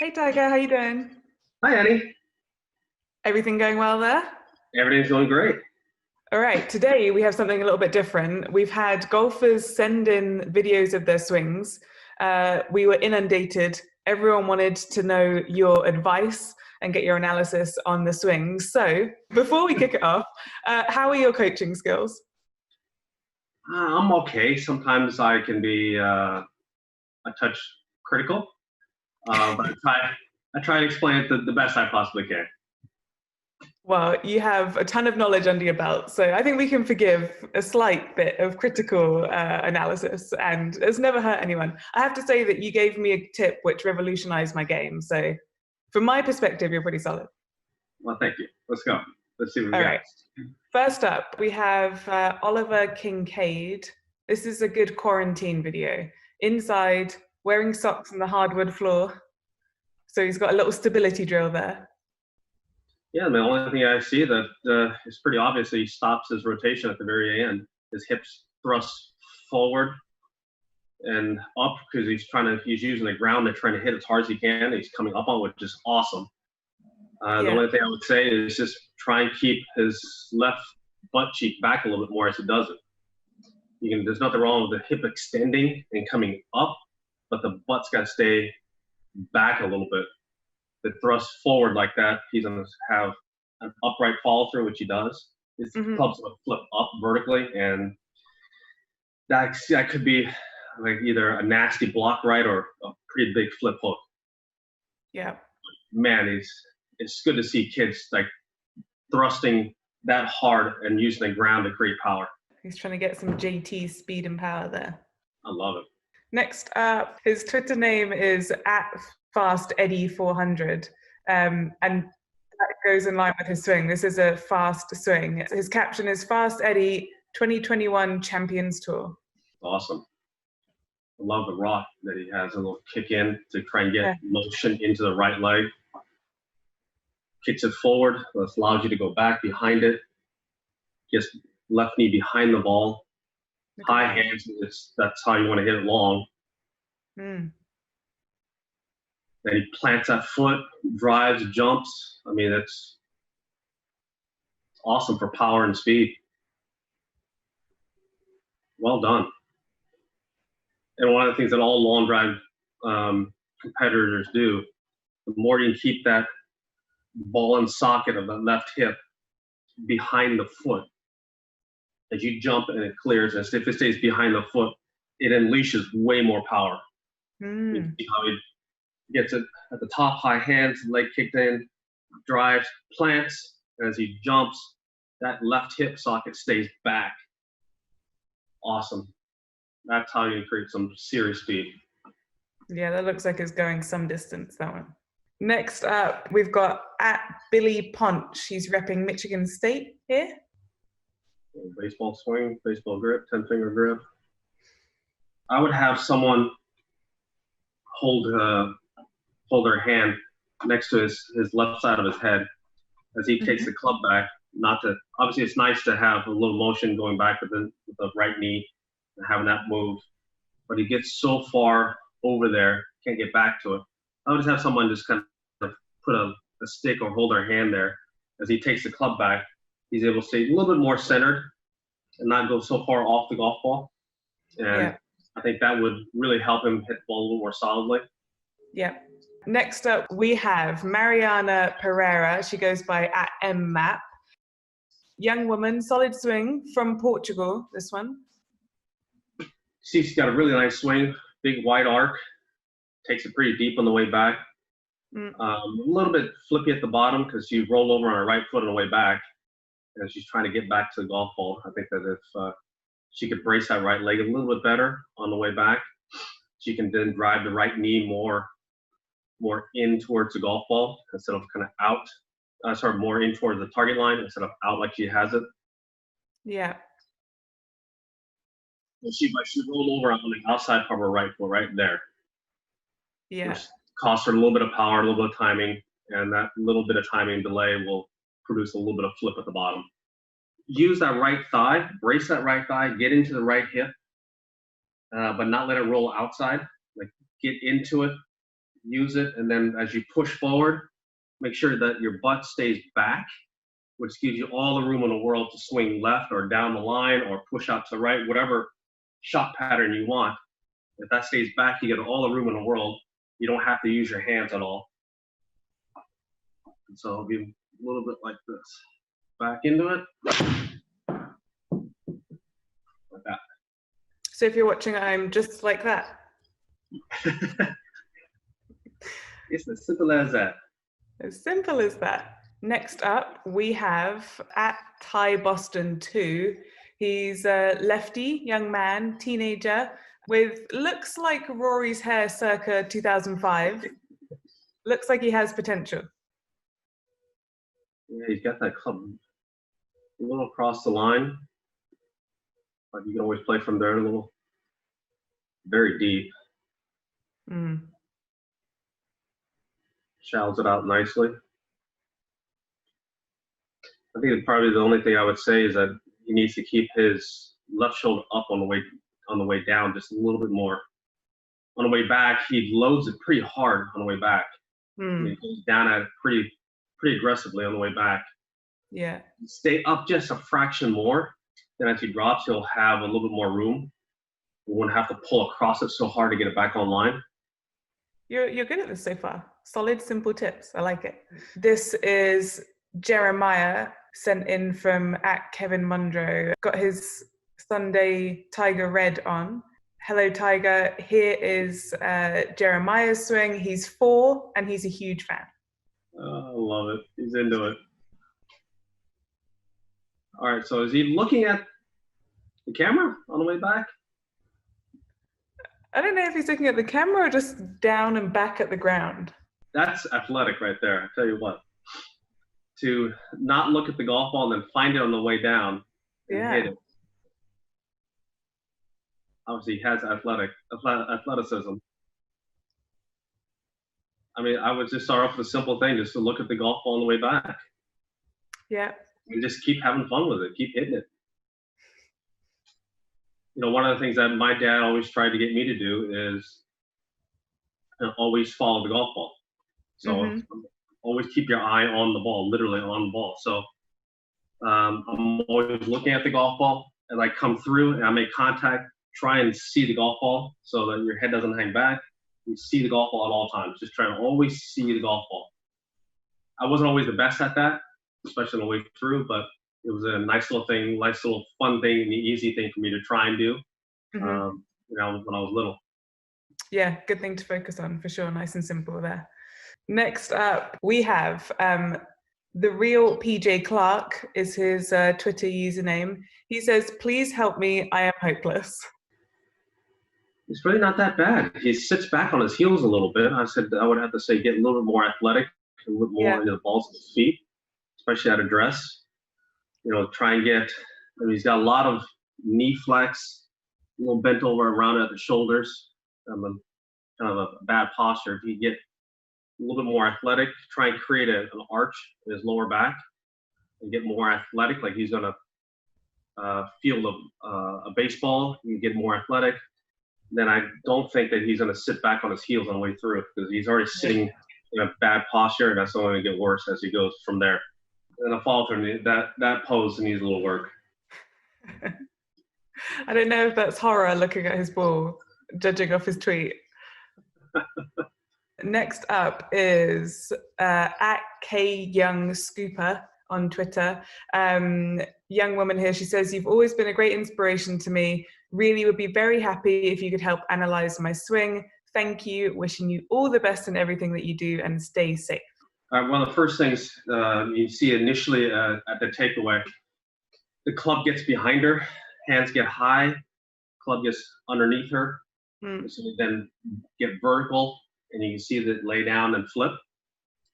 Hey Tiger, how you doing? Hi, Annie. Everything going well there? Everything's going great. All right, today we have something a little bit different. We've had golfers send in videos of their swings. We were inundated. Everyone wanted to know your advice and get your analysis on the swings. So before we kick it off, how are your coaching skills? I'm okay. Sometimes I can be a touch critical, but I try to explain it the best I possibly can. Well, you have a ton of knowledge under your belt, so I think we can forgive a slight bit of critical analysis, and it's never hurt anyone. I have to say that you gave me a tip which revolutionized my game, so from my perspective, you're pretty solid. Well, thank you. Let's go. Let's see what we All got. right. First up, we have Oliver Kincaid. This is a good quarantine video. Inside, wearing socks on the hardwood floor. So he's got a little stability drill there. Yeah, the only thing I see that is pretty obvious. He stops his rotation at the very end. His hips thrust forward and up because he's using the ground to trying to hit as hard as he can. He's coming up on, which is awesome. The Yeah. only thing I would say is just try and keep his left butt cheek back a little bit more as he does it. There's nothing wrong with the hip extending and coming up, but the butt's got to stay back a little bit. The thrust forward like that, he's going to have an upright follow through, which he does. His club's going to flip up vertically, and that could be like either a nasty block right or a pretty big flip hook. Yeah. Man, it's good to see kids like thrusting that hard and using the ground to create power. He's trying to get some JT speed and power there. I love it. Next up, his Twitter name is at FastEddie400. And that goes in line with his swing. This is a fast swing. His caption is Fast Eddie 2021 Champions Tour. Awesome. I love the rock that he has, a little kick in to try and get motion into the right leg. Kicks it forward, this allows you to go back behind it. Just left knee behind the ball. High hands, that's how you want to hit it long. Then he plants that foot, drives, jumps. I mean, it's awesome for power and speed. Well done. And one of the things that all long drive competitors do, the more you can keep that ball and socket of the left hip behind the foot, as you jump and it clears, and if it stays behind the foot, it unleashes way more power. You see how he gets it at the top, high hands, leg kicked in, drives, plants, and as he jumps, that left hip socket stays back. Awesome. That's how you create some serious speed. Yeah, that looks like it's going some distance, that one. Next up, we've got at Billy Ponch. He's repping Michigan State here. Baseball swing, baseball grip, 10-finger grip. I would have someone hold their hand next to his left side of his head as he takes the club back. Obviously it's nice to have a little motion going back with the right knee and having that move, but he gets so far over there, can't get back to it. I would just have someone just kind of put a stick or hold their hand there as he takes the club back. He's able to stay a little bit more centered and not go so far off the golf ball. And I think that would really help him hit the ball a little more solidly. Yeah. Next up, we have Mariana Pereira. She goes by at mmap. Young woman, solid swing from Portugal, this one. See, she's got a really nice swing, big wide arc, takes it pretty deep on the way back. A little bit flippy at the bottom because she rolled over on her right foot on the way back, and she's trying to get back to the golf ball. I think that if she could brace that right leg a little bit better on the way back, she can then drive the right knee more in towards the golf ball instead of kind of out, more in towards the target line instead of out like she has it. Yeah. And she rolled over on the outside part of her right foot right there. Yeah. Which costs her a little bit of power, a little bit of timing, and that little bit of timing delay will produce a little bit of flip at the bottom. Use that right thigh, brace that right thigh, get into the right hip, but not let it roll outside. Like get into it use it, and then as you push forward, make sure that your butt stays back, which gives you all the room in the world to swing left or down the line or push out to the right, whatever shot pattern you want. If that stays back, you get all the room in the world. You don't have to use your hands at all. And so it'll be a little bit like this. Back into it. Like that. So if you're watching at home, just like that. It's as simple as that. As simple as that. Next up, we have at Thai Boston 2. He's a lefty, young man, teenager, with looks like Rory's hair circa 2005. Looks like he has potential. Yeah, he's got that club a little across the line. But you can always play from there a little. Very deep. Shallows it out nicely. I think probably the only thing I would say is that he needs to keep his left shoulder up on the way down just a little bit more. On the way back, he loads it pretty hard on the way back. He goes down at it pretty aggressively on the way back. Yeah. Stay up just a fraction more. Then as he drops, he'll have a little bit more room. You won't have to pull across it so hard to get it back online. You're good at this so far. Solid, simple tips. I like it. This is Jeremiah, sent in from at Kevin Mundro. Got his Sunday Tiger Red on. Hello, Tiger. Here is Jeremiah's swing. He's 4 and he's a huge fan. Oh, I love it. He's into it. All right, so is he looking at the camera on the way back? I don't know if he's looking at the camera or just down and back at the ground. That's athletic right there. I tell you what. To not look at the golf ball and then find it on the way down and hit it. Obviously, he has athleticism. I mean, I would just start off with a simple thing, just to look at the golf ball on the way back. Yeah. And just keep having fun with it. Keep hitting it. You know, one of the things that my dad always tried to get me to do is always follow the golf ball. So always keep your eye on the ball, literally on the ball. So I'm always looking at the golf ball as I come through and I make contact, try and see the golf ball so that your head doesn't hang back. You see the golf ball at all times. Just try to always see the golf ball. I wasn't always the best at that, especially on the way through, but it was a nice little thing, nice little fun thing, and the easy thing for me to try and do you know, when I was little. Yeah, good thing to focus on for sure. Nice and simple there. Next up, we have The Real PJ Clark is his Twitter username. He says, please help me, I am hopeless. It's really not that bad. He sits back on his heels a little bit. I would have to say get a little bit more athletic, a little bit more into the balls of his feet, especially at address. You know, try and get, I mean, he's got a lot of knee flex, a little bent over around at the shoulders, kind of a bad posture. If you get a little bit more athletic, try and create an arch in his lower back and get more athletic, like he's going to field a baseball. You get more athletic. Then I don't think that he's going to sit back on his heels on the way through because he's already sitting in a bad posture, and that's only going to get worse as he goes from there. And the follow through, that pose needs a little work. I don't know if that's horror looking at his ball, judging off his tweet. Next up is at K Young Scooper on Twitter. Young woman here, she says, you've always been a great inspiration to me. Really would be very happy if you could help analyze my swing. Thank you. Wishing you all the best in everything that you do and stay safe. One of the first things you see initially at the takeaway, the club gets behind her, hands get high, club gets underneath her. So you then get vertical, and you can see that lay down and flip.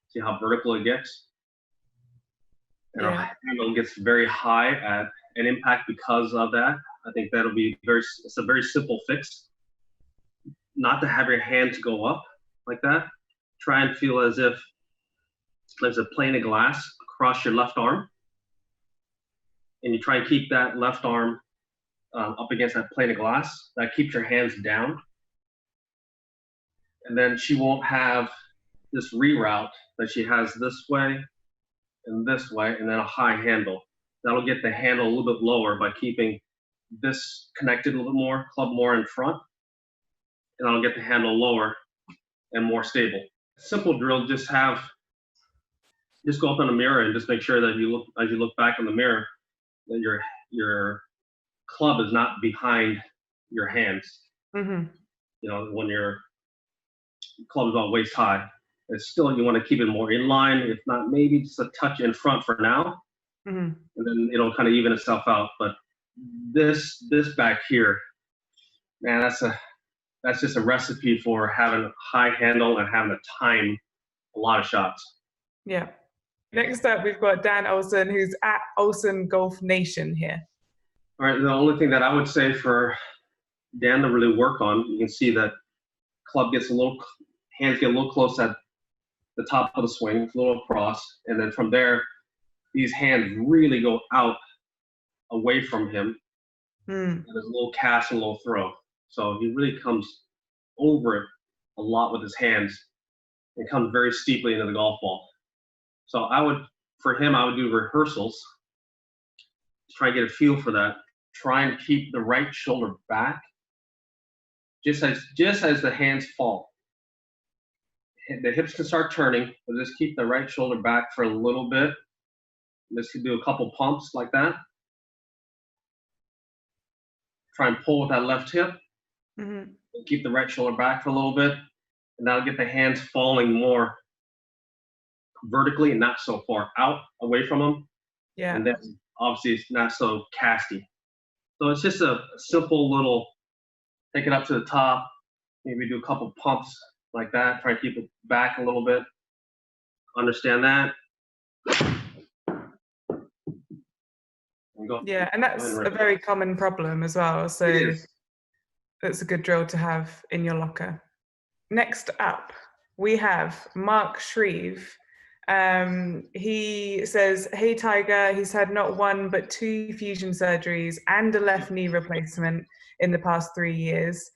See how vertical it gets? And our handle gets very high at an impact because of that. I think that'll be it's a very simple fix. Not to have your hands go up like that. Try and feel as if there's a plane of glass across your left arm. And you try and keep that left arm up against that plane of glass. That keeps your hands down. and then she won't have this reroute that she has this way and this way, and then a high handle. That'll get the handle a little bit lower by keeping this connected a little bit more, club more in front, and I'll get the handle lower and more stable. Simple drill, just go up in the mirror and just make sure that as you look back in the mirror, that your club is not behind your hands. Mm-hmm. You know, when your club is about waist high, it's still, you want to keep it more in line, if not maybe just a touch in front for now, Mm-hmm. and then it'll kind of even itself out. But this back here, man, that's just a recipe for having a high handle and having to time a lot of shots. Yeah. Next up, we've got Dan Olsen, who's at Olsen Golf Nation here. All right, the only thing that I would say for Dan to really work on, you can see that hands get a little close at the top of the swing, a little across, and then from there, these hands really go out away from him. And there's a little cast and a little throw. So he really comes over it a lot with his hands and comes very steeply into the golf ball. So for him, I would do rehearsals, try and get a feel for that. Try and keep the right shoulder back, just as the hands fall. The hips can start turning, but just keep the right shoulder back for a little bit. Just do a couple pumps like that. Try and pull with that left hip. Mm-hmm. Keep the right shoulder back for a little bit, and that'll get the hands falling more vertically and not so far out away from them. Yeah. And then obviously it's not so casty. So it's just a simple little, take it up to the top, maybe do a couple pumps like that, try to keep it back a little bit. Understand that. Yeah, and that's a very common problem as well. So that's a good drill to have in your locker. Next up, we have Mark Shreve. He says, hey Tiger, he's had not one but 2 fusion surgeries and a left knee replacement in the past 3 years.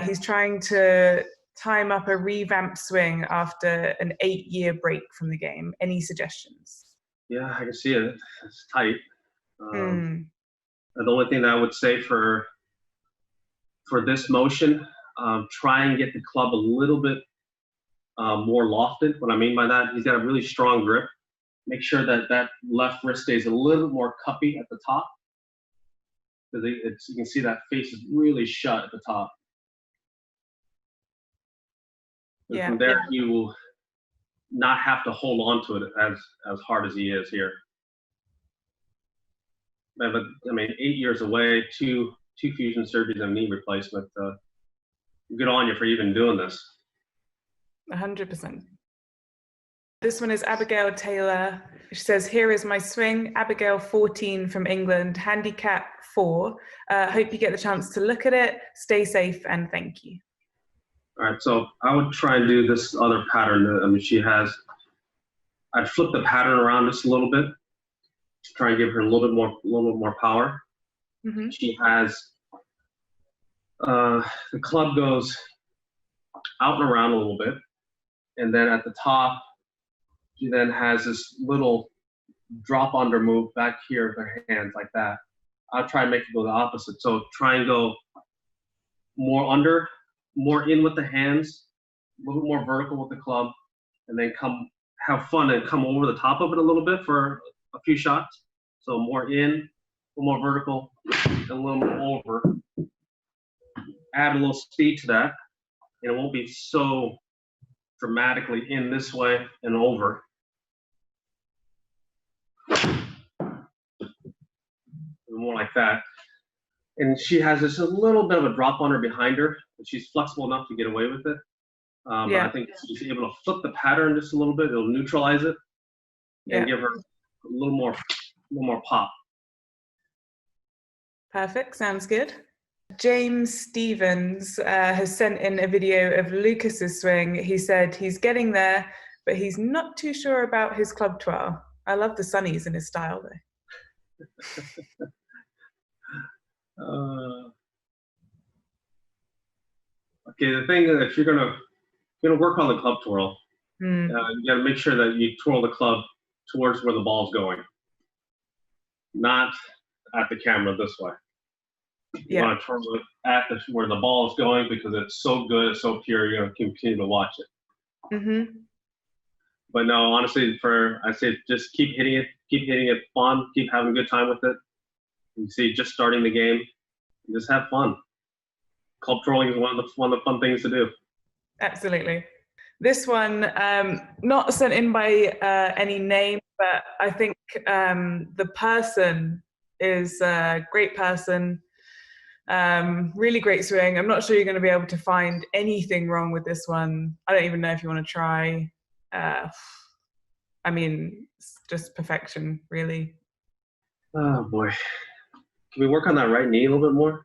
He's trying to time up a revamped swing after an 8-year break from the game. Any suggestions? Yeah, I can see it. It's tight. The only thing that I would say for this motion, try and get the club a little bit more lofted. What I mean by that, he's got a really strong grip. Make sure that left wrist stays a little bit more cuppy at the top, because you can see that face is really shut at the top. And from there, you will not have to hold on to it as hard as he is here. But I mean, 8 years away, two fusion surgeries and a knee replacement. Good on you for even doing this. 100%. This one is Abigail Taylor. She says, here is my swing. Abigail, 14 from England, handicap 4. Hope you get the chance to look at it. Stay safe and thank you. All right, so I would try and do this other pattern. I mean, I'd flip the pattern around just a little bit to try and give her a little bit more power. Mm-hmm. She has, the club goes out and around a little bit, and then at the top, she then has this little drop under move back here with her hands like that. I'll try and make it go the opposite. So try and go more under, more in with the hands, a little more vertical with the club, and then have fun and come over the top of it a little bit for a few shots. So more in, a little more vertical, and a little more over. Add a little speed to that, and it won't be so dramatically in this way and over. More like that. And she has this a little bit of a drop under behind her, and she's flexible enough to get away with it. But I think she's able to flip the pattern just a little bit. It'll neutralize it and give her a little more pop. Perfect. Sounds good. James Stevens has sent in a video of Lucas's swing. He said he's getting there, but he's not too sure about his club twirl. I love the sunnies in his style, though. Okay, the thing is, if you're gonna work on the club twirl. Mm. You got to make sure that you twirl the club towards where the ball's going, not at the camera this way. You want to twirl it at where the ball is going because it's so good, it's so pure, you're going to continue to watch it. Mm-hmm. But no, honestly, I say just keep hitting it fun, keep having a good time with it. You see, just starting the game, just have fun. Club twirling is one of the fun things to do. Absolutely. This one, not sent in by any name, but I think the person is a great person. Really great swing. I'm not sure you're going to be able to find anything wrong with this one. I don't even know if you want to try. I mean, it's just perfection, really. Oh boy. Can we work on that right knee a little bit more?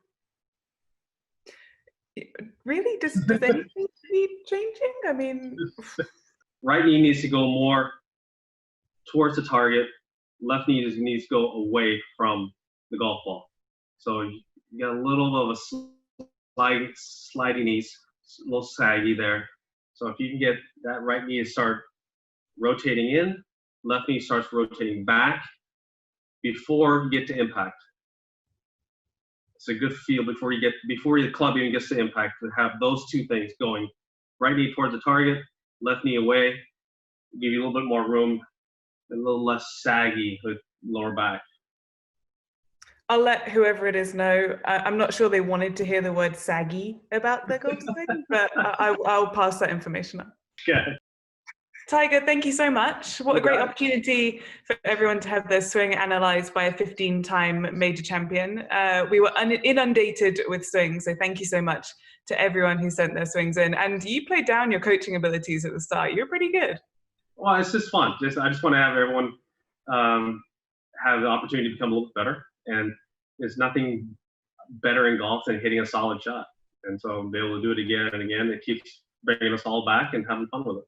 Really? Does anything need changing? I mean... Right knee needs to go more towards the target. Left knee needs to go away from the golf ball. So you got a little of a sliding knees, a little saggy there. So if you can get that right knee to start rotating in, left knee starts rotating back before you get to impact. It's a good feel before the club even gets to impact, to have those two things going. Right knee towards the target, left knee away, give you a little bit more room, a little less saggy with lower back. I'll let whoever it is know. I'm not sure they wanted to hear the word saggy about their golf swing, but I'll pass that information on. Yeah. Tiger, thank you so much. What a great opportunity for everyone to have their swing analysed by a 15-time major champion. We were inundated with swings, so thank you so much to everyone who sent their swings in. And you played down your coaching abilities at the start. You're pretty good. Well, it's just fun. I just want to have everyone have the opportunity to become a little bit better. And there's nothing better in golf than hitting a solid shot. And so be able to do it again and again, it keeps bringing us all back and having fun with it.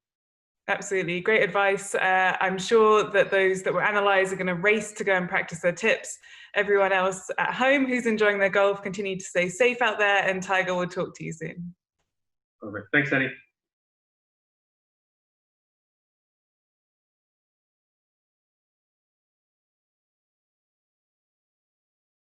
Absolutely. Great advice. I'm sure that those that were analysed are going to race to go and practice their tips. Everyone else at home who's enjoying their golf, continue to stay safe out there, and Tiger will talk to you soon. Perfect. Thanks, Eddie.